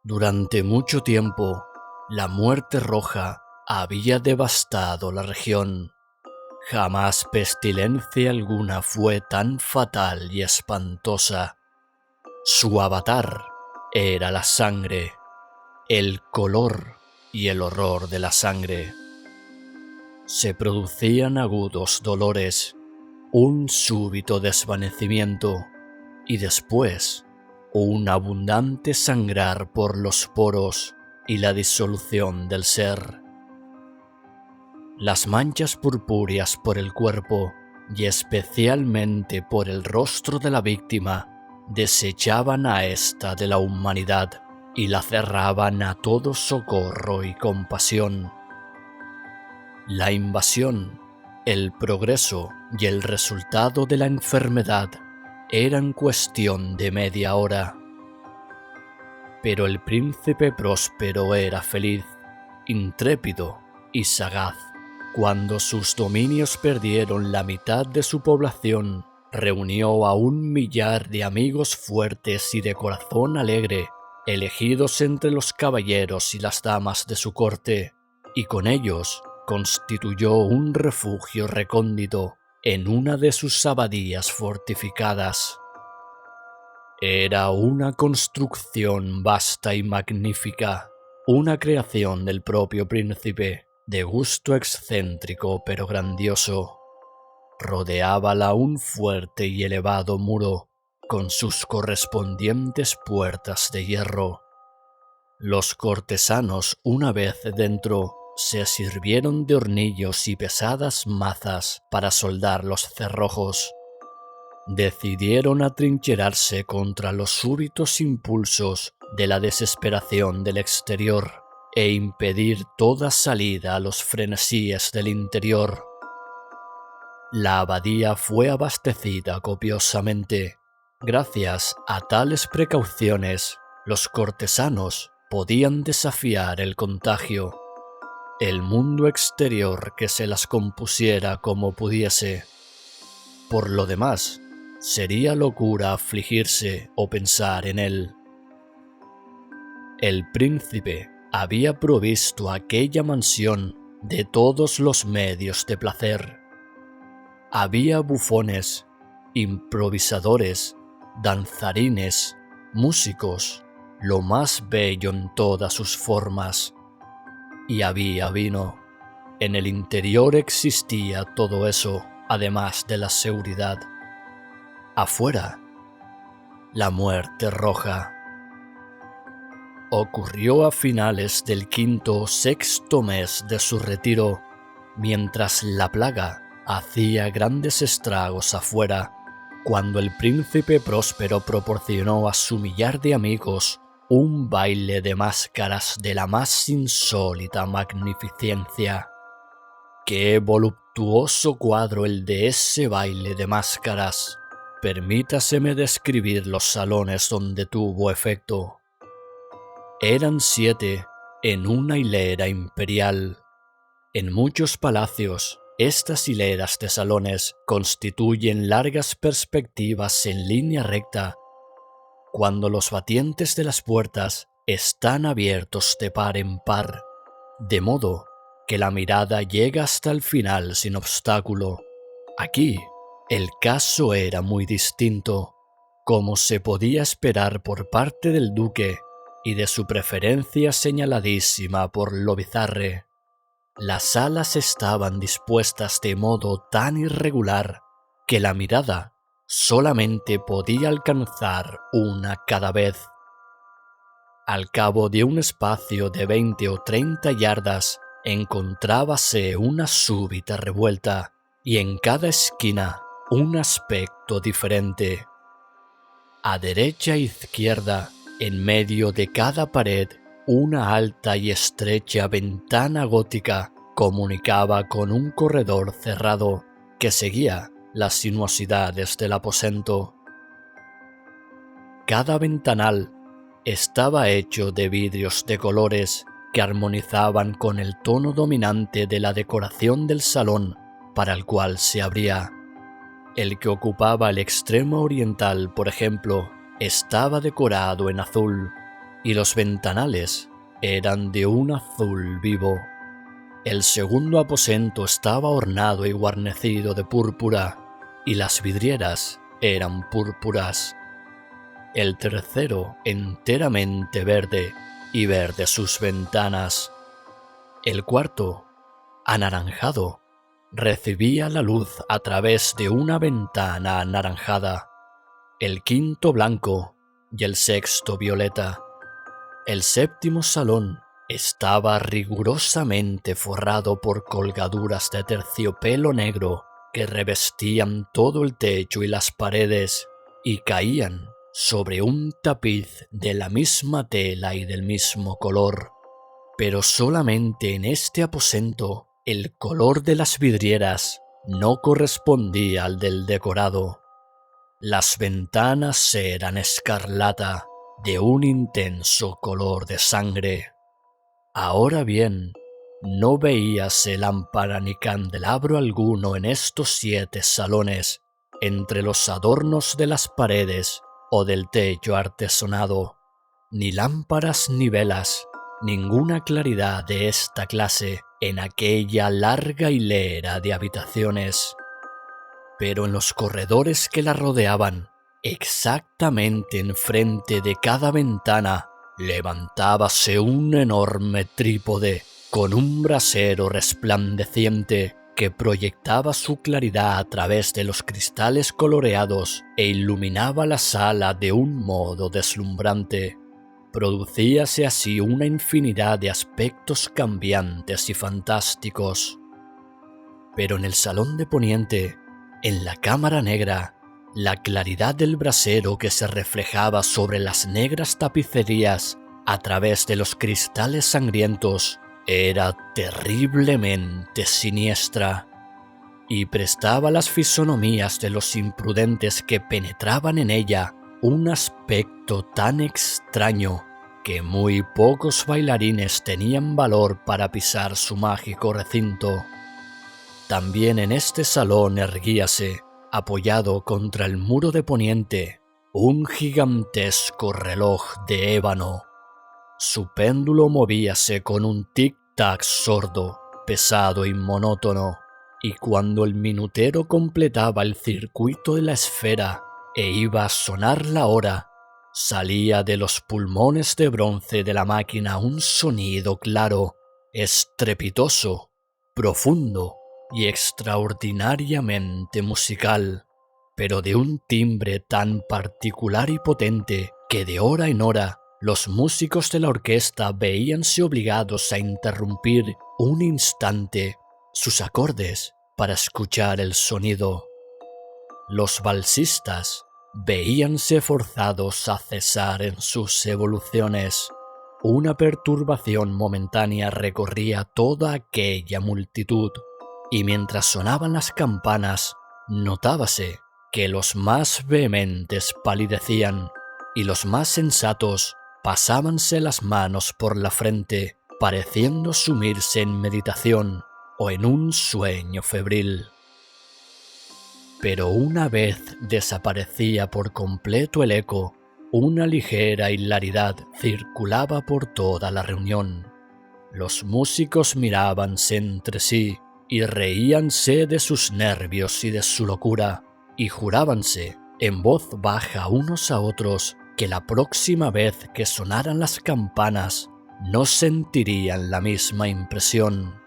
Durante mucho tiempo, la muerte roja había devastado la región. Jamás pestilencia alguna fue tan fatal y espantosa. Su avatar era la sangre, el color y el horror de la sangre. Se producían agudos dolores, un súbito desvanecimiento y después un abundante sangrar por los poros y la disolución del ser. Las manchas purpúreas por el cuerpo y especialmente por el rostro de la víctima desechaban a ésta de la humanidad y la cerraban a todo socorro y compasión. La invasión, el progreso y el resultado de la enfermedad eran cuestión de media hora. Pero el príncipe próspero era feliz, intrépido y sagaz. Cuando sus dominios perdieron la mitad de su población, reunió a 1.000.000 de amigos fuertes y de corazón alegre, elegidos entre los caballeros y las damas de su corte, y con ellos constituyó un refugio recóndito en una de sus abadías fortificadas. Era una construcción vasta y magnífica, una creación del propio príncipe, de gusto excéntrico pero grandioso. Rodeábala un fuerte y elevado muro, con sus correspondientes puertas de hierro. Los cortesanos, una vez dentro, se sirvieron de hornillos y pesadas mazas para soldar los cerrojos. Decidieron atrincherarse contra los súbitos impulsos de la desesperación del exterior e impedir toda salida a los frenesíes del interior. La abadía fue abastecida copiosamente. Gracias a tales precauciones, los cortesanos podían desafiar el contagio, el mundo exterior que se las compusiera como pudiese. Por lo demás, sería locura afligirse o pensar en él. El príncipe había provisto aquella mansión de todos los medios de placer. Había bufones, improvisadores, danzarines, músicos, lo más bello en todas sus formas. Y había vino. En el interior existía todo eso, además de la seguridad. Afuera, la muerte roja. Ocurrió a finales del 5º o 6º mes de su retiro, mientras la plaga hacía grandes estragos afuera, cuando el príncipe próspero proporcionó a su 1.000.000 de amigos un baile de máscaras de la más insólita magnificencia. ¡Qué voluptuoso cuadro el de ese baile de máscaras! Permítaseme describir los salones donde tuvo efecto. Eran 7 en una hilera imperial. En muchos palacios, estas hileras de salones constituyen largas perspectivas en línea recta, cuando los batientes de las puertas están abiertos de par en par, de modo que la mirada llega hasta el final sin obstáculo. Aquí, el caso era muy distinto, como se podía esperar por parte del duque y de su preferencia señaladísima por lo bizarre. Las salas estaban dispuestas de modo tan irregular que la mirada solamente podía alcanzar una cada vez. Al cabo de un espacio de 20 o 30 yardas encontrábase una súbita revuelta y en cada esquina un aspecto diferente. A derecha e izquierda, en medio de cada pared, una alta y estrecha ventana gótica comunicaba con un corredor cerrado que seguía las sinuosidades del aposento. Cada ventanal estaba hecho de vidrios de colores que armonizaban con el tono dominante de la decoración del salón para el cual se abría. El que ocupaba el extremo oriental, por ejemplo, estaba decorado en azul. y los ventanales eran de un azul vivo. El segundo aposento estaba ornado y guarnecido de púrpura, y las vidrieras eran púrpuras. El tercero enteramente verde, y verde sus ventanas. El cuarto, anaranjado, recibía la luz a través de una ventana anaranjada. El quinto blanco y el sexto violeta. El séptimo salón estaba rigurosamente forrado por colgaduras de terciopelo negro que revestían todo el techo y las paredes y caían sobre un tapiz de la misma tela y del mismo color. Pero solamente en este aposento el color de las vidrieras no correspondía al del decorado. Las ventanas eran escarlata, de un intenso color de sangre. Ahora bien, no veíase lámpara ni candelabro alguno en estos 7 salones, entre los adornos de las paredes o del techo artesonado, ni lámparas ni velas, ninguna claridad de esta clase en aquella larga hilera de habitaciones. Pero en los corredores que la rodeaban, exactamente enfrente de cada ventana, levantábase un enorme trípode con un brasero resplandeciente que proyectaba su claridad a través de los cristales coloreados e iluminaba la sala de un modo deslumbrante. Producíase así una infinidad de aspectos cambiantes y fantásticos. Pero en el salón de poniente, en la cámara negra, la claridad del brasero que se reflejaba sobre las negras tapicerías a través de los cristales sangrientos era terriblemente siniestra y prestaba a las fisonomías de los imprudentes que penetraban en ella un aspecto tan extraño que muy pocos bailarines tenían valor para pisar su mágico recinto. También en este salón erguíase, apoyado contra el muro de poniente, un gigantesco reloj de ébano. Su péndulo movíase con un tic-tac sordo, pesado y monótono, y cuando el minutero completaba el circuito de la esfera e iba a sonar la hora, salía de los pulmones de bronce de la máquina un sonido claro, estrepitoso, profundo y extraordinariamente musical, pero de un timbre tan particular y potente que de hora en hora los músicos de la orquesta veíanse obligados a interrumpir un instante sus acordes para escuchar el sonido. Los valsistas veíanse forzados a cesar en sus evoluciones. Una perturbación momentánea recorría toda aquella multitud, y mientras sonaban las campanas, notábase que los más vehementes palidecían y los más sensatos pasábanse las manos por la frente, pareciendo sumirse en meditación o en un sueño febril. Pero una vez desaparecía por completo el eco, una ligera hilaridad circulaba por toda la reunión. Los músicos mirábanse entre sí y reíanse de sus nervios y de su locura, y jurábanse en voz baja unos a otros que la próxima vez que sonaran las campanas no sentirían la misma impresión.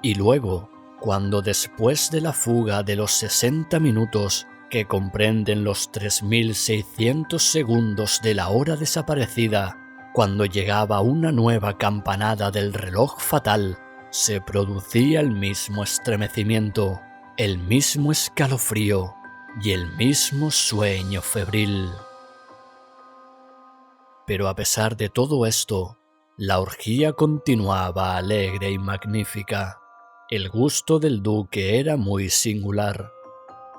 Y luego, cuando después de la fuga de los 60 minutos que comprenden los 3600 segundos de la hora desaparecida, cuando llegaba una nueva campanada del reloj fatal, se producía el mismo estremecimiento, el mismo escalofrío y el mismo sueño febril. Pero a pesar de todo esto, la orgía continuaba alegre y magnífica. El gusto del duque era muy singular.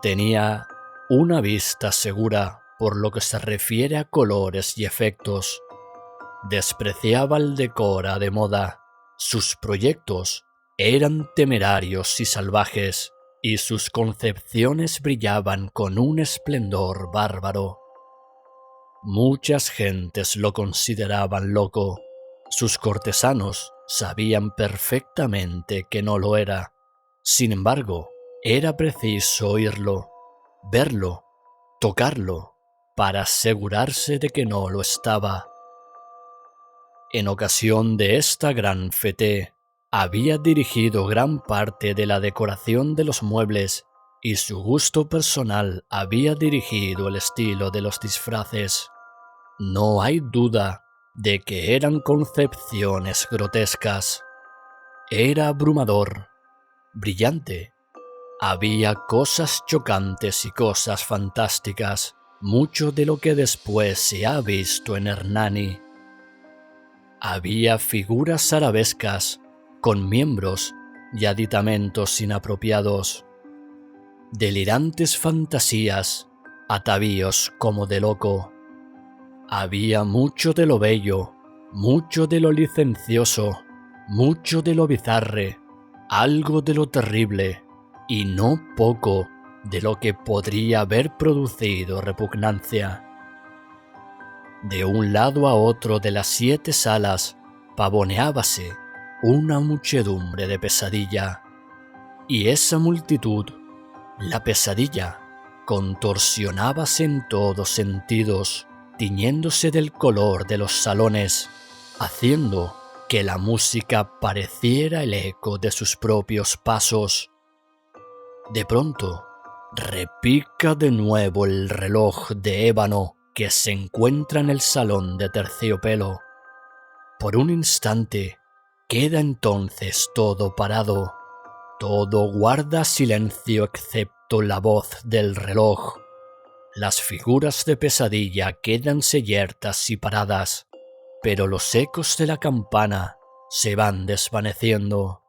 Tenía una vista segura por lo que se refiere a colores y efectos. Despreciaba el decora de moda. Sus proyectos eran temerarios y salvajes, y sus concepciones brillaban con un esplendor bárbaro. Muchas gentes lo consideraban loco. Sus cortesanos sabían perfectamente que no lo era. Sin embargo, era preciso oírlo, verlo, tocarlo, para asegurarse de que no lo estaba. En ocasión de esta gran fête, había dirigido gran parte de la decoración de los muebles y su gusto personal había dirigido el estilo de los disfraces. No hay duda de que eran concepciones grotescas. Era abrumador, brillante. Había cosas chocantes y cosas fantásticas, mucho de lo que después se ha visto en Hernani. Había figuras arabescas, con miembros y aditamentos inapropiados, delirantes fantasías, atavíos como de loco. Había mucho de lo bello, mucho de lo licencioso, mucho de lo bizarre, algo de lo terrible, y no poco de lo que podría haber producido repugnancia. De un lado a otro de las 7 salas pavoneábase una muchedumbre de pesadilla, y esa multitud, la pesadilla, contorsionábase en todos sentidos, tiñéndose del color de los salones, haciendo que la música pareciera el eco de sus propios pasos. De pronto, repica de nuevo el reloj de ébano que se encuentra en el salón de terciopelo. Por un instante, queda entonces todo parado. Todo guarda silencio excepto la voz del reloj. Las figuras de pesadilla quédanse yertas y paradas, pero los ecos de la campana se van desvaneciendo.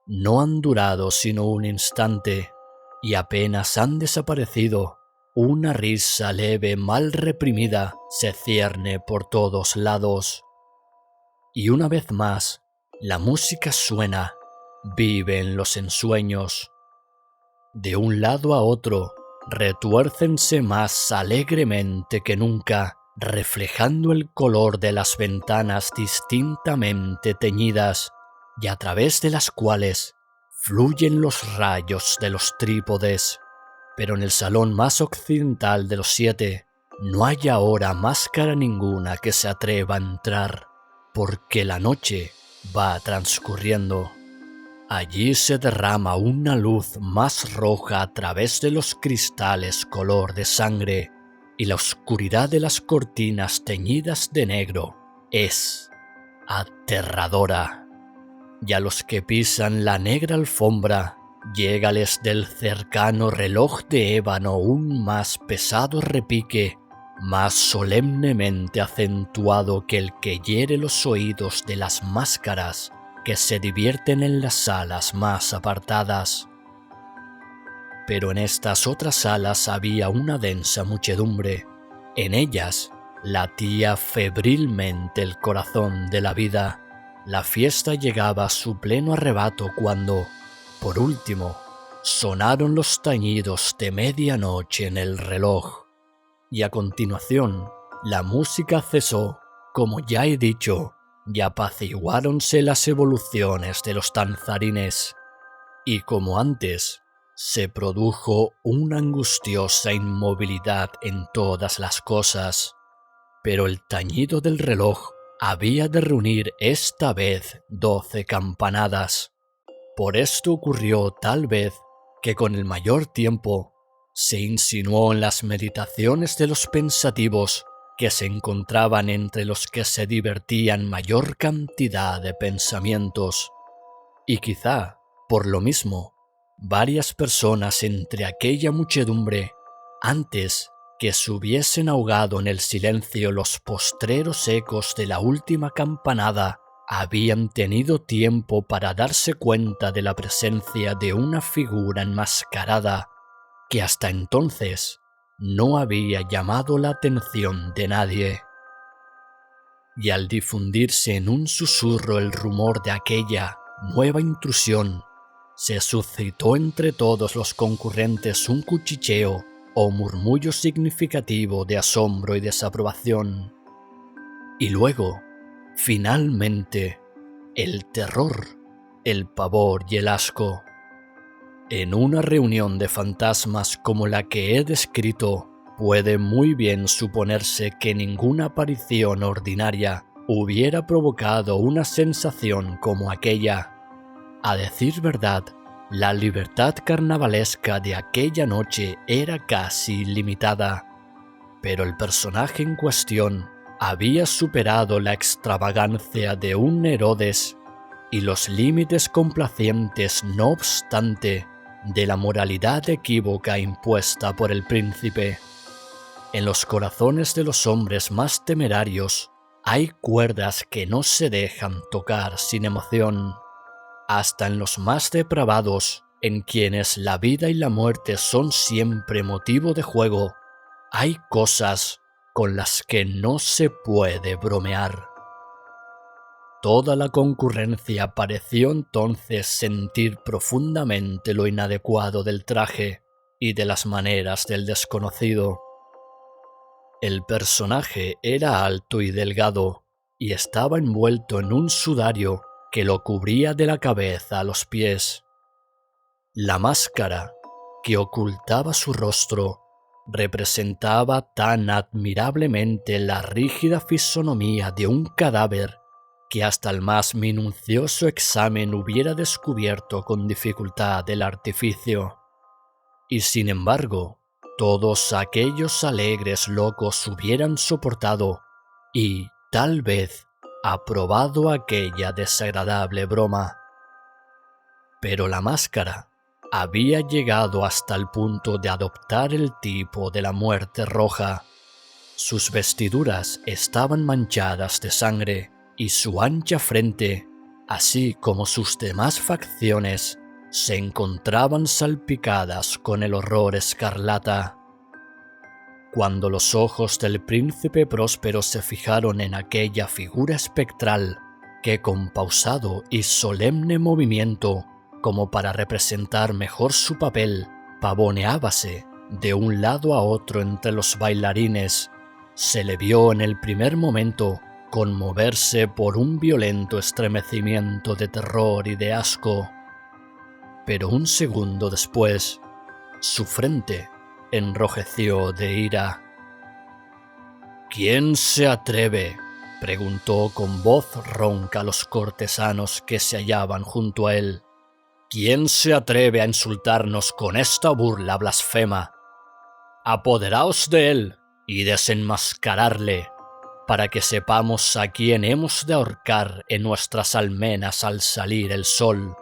No han durado sino un instante, y apenas han desaparecido, una risa leve mal reprimida se cierne por todos lados. Y una vez más, la música suena, vive en los ensueños. De un lado a otro, retuércense más alegremente que nunca, reflejando el color de las ventanas distintamente teñidas, y a través de las cuales fluyen los rayos de los trípodes. Pero en el salón más occidental de los 7 no hay ahora máscara ninguna que se atreva a entrar, porque la noche va transcurriendo. Allí se derrama una luz más roja a través de los cristales color de sangre, y la oscuridad de las cortinas teñidas de negro es aterradora. Y a los que pisan la negra alfombra, llégales del cercano reloj de ébano un más pesado repique, más solemnemente acentuado que el que hiere los oídos de las máscaras que se divierten en las salas más apartadas. Pero en estas otras salas había una densa muchedumbre. En ellas latía febrilmente el corazón de la vida. La fiesta llegaba a su pleno arrebato cuando, por último, sonaron los tañidos de medianoche en el reloj. Y a continuación, la música cesó, como ya he dicho, y apaciguáronse las evoluciones de los danzarines. Y como antes, se produjo una angustiosa inmovilidad en todas las cosas. Pero el tañido del reloj había de reunir esta vez 12 campanadas. Por esto ocurrió tal vez que con el mayor tiempo se insinuó en las meditaciones de los pensativos que se encontraban entre los que se divertían mayor cantidad de pensamientos. Y quizá, por lo mismo, varias personas entre aquella muchedumbre, antes que se hubiesen ahogado en el silencio los postreros ecos de la última campanada, habían tenido tiempo para darse cuenta de la presencia de una figura enmascarada que hasta entonces no había llamado la atención de nadie. Y al difundirse en un susurro el rumor de aquella nueva intrusión, se suscitó entre todos los concurrentes un cuchicheo o murmullo significativo de asombro y desaprobación. Y luego, finalmente, el terror, el pavor y el asco. En una reunión de fantasmas como la que he descrito, puede muy bien suponerse que ninguna aparición ordinaria hubiera provocado una sensación como aquella. A decir verdad, la libertad carnavalesca de aquella noche era casi ilimitada, pero el personaje en cuestión había superado la extravagancia de un Herodes y los límites complacientes, no obstante, de la moralidad equívoca impuesta por el príncipe. En los corazones de los hombres más temerarios hay cuerdas que no se dejan tocar sin emoción. Hasta en los más depravados, en quienes la vida y la muerte son siempre motivo de juego, hay cosas con las que no se puede bromear. Toda la concurrencia pareció entonces sentir profundamente lo inadecuado del traje y de las maneras del desconocido. El personaje era alto y delgado, y estaba envuelto en un sudario que lo cubría de la cabeza a los pies. La máscara, que ocultaba su rostro, representaba tan admirablemente la rígida fisonomía de un cadáver que hasta el más minucioso examen hubiera descubierto con dificultad el artificio. Y sin embargo, todos aquellos alegres locos hubieran soportado y, tal vez, aprobado aquella desagradable broma. Pero la máscara había llegado hasta el punto de adoptar el tipo de la muerte roja. Sus vestiduras estaban manchadas de sangre y su ancha frente, así como sus demás facciones, se encontraban salpicadas con el horror escarlata. Cuando los ojos del príncipe Próspero se fijaron en aquella figura espectral que con pausado y solemne movimiento, como para representar mejor su papel, pavoneábase de un lado a otro entre los bailarines, se le vio en el primer momento conmoverse por un violento estremecimiento de terror y de asco. Pero un segundo después, su frente enrojeció de ira. «¿Quién se atreve?», preguntó con voz ronca a los cortesanos que se hallaban junto a él. «¿Quién se atreve a insultarnos con esta burla blasfema? Apoderaos de él y desenmascararle, para que sepamos a quién hemos de ahorcar en nuestras almenas al salir el sol».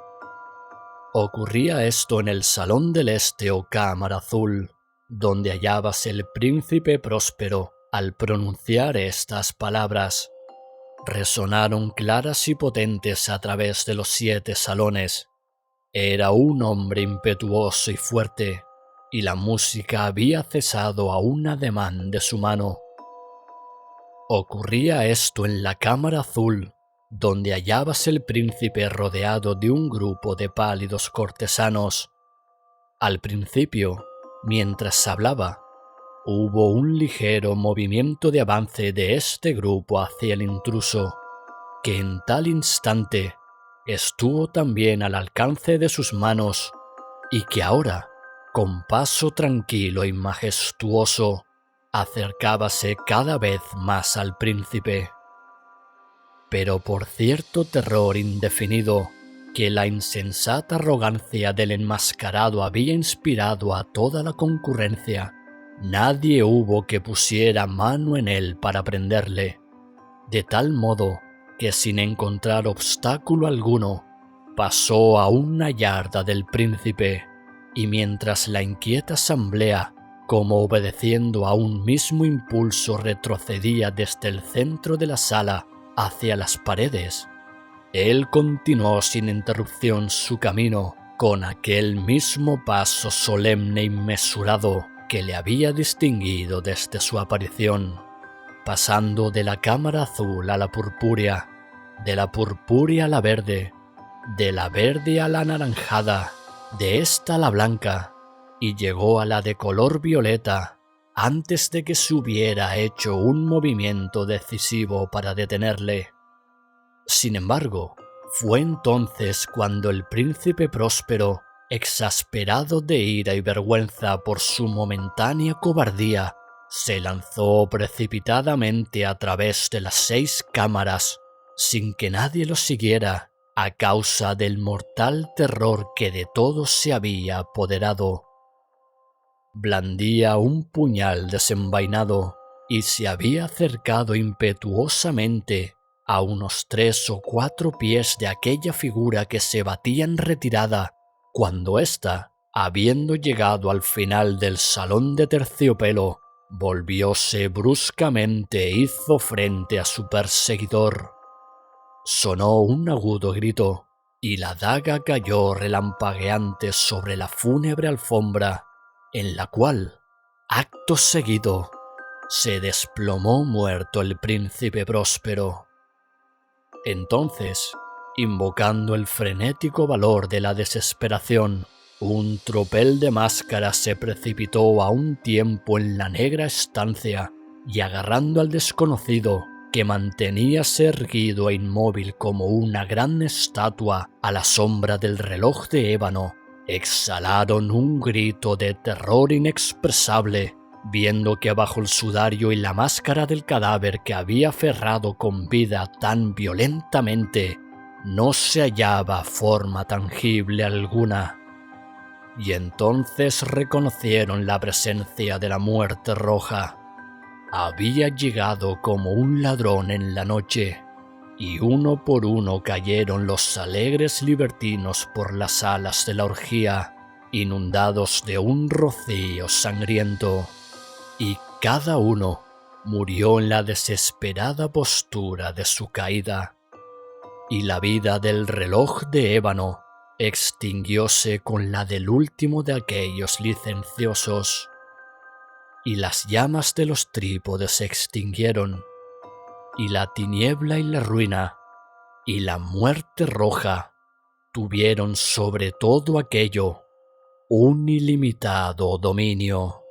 Ocurría esto en el Salón del Este o Cámara Azul, donde hallábase el príncipe Próspero. Al pronunciar estas palabras, resonaron claras y potentes a través de los 7 salones. Era un hombre impetuoso y fuerte, y la música había cesado a un ademán de su mano. Ocurría esto en la Cámara Azul, donde hallábase el príncipe rodeado de un grupo de pálidos cortesanos. Al principio, mientras hablaba, hubo un ligero movimiento de avance de este grupo hacia el intruso, que en tal instante estuvo también al alcance de sus manos y que ahora, con paso tranquilo y majestuoso, acercábase cada vez más al príncipe. Pero por cierto terror indefinido que la insensata arrogancia del enmascarado había inspirado a toda la concurrencia, nadie hubo que pusiera mano en él para prenderle, de tal modo que sin encontrar obstáculo alguno, pasó a una yarda del príncipe, y mientras la inquieta asamblea, como obedeciendo a un mismo impulso, retrocedía desde el centro de la sala hacia las paredes, él continuó sin interrupción su camino con aquel mismo paso solemne y mesurado que le había distinguido desde su aparición, pasando de la Cámara Azul a la purpúrea, de la purpúrea a la verde, de la verde a la anaranjada, de esta a la blanca, y llegó a la de color violeta antes de que se hubiera hecho un movimiento decisivo para detenerle. Sin embargo, fue entonces cuando el príncipe Próspero, exasperado de ira y vergüenza por su momentánea cobardía, se lanzó precipitadamente a través de las 6 cámaras, sin que nadie lo siguiera, a causa del mortal terror que de todos se había apoderado. Blandía un puñal desenvainado y se había acercado impetuosamente a unos 3 o 4 pies de aquella figura que se batía en retirada, cuando ésta, habiendo llegado al final del salón de terciopelo, volvióse bruscamente e hizo frente a su perseguidor. Sonó un agudo grito, y la daga cayó relampagueante sobre la fúnebre alfombra, en la cual, acto seguido, se desplomó muerto el príncipe Próspero. Entonces, invocando el frenético valor de la desesperación, un tropel de máscaras se precipitó a un tiempo en la negra estancia y, agarrando al desconocido, que manteníase erguido e inmóvil como una gran estatua a la sombra del reloj de ébano, exhalaron un grito de terror inexpresable, viendo que bajo el sudario y la máscara del cadáver que había aferrado con vida tan violentamente no se hallaba forma tangible alguna. Y entonces reconocieron la presencia de la muerte roja. Había llegado como un ladrón en la noche, y uno por uno cayeron los alegres libertinos por las salas de la orgía, inundados de un rocío sangriento, y cada uno murió en la desesperada postura de su caída, y la vida del reloj de ébano extinguióse con la del último de aquellos licenciosos, y las llamas de los trípodes se extinguieron, y la tiniebla y la ruina y la muerte roja tuvieron sobre todo aquello un ilimitado dominio.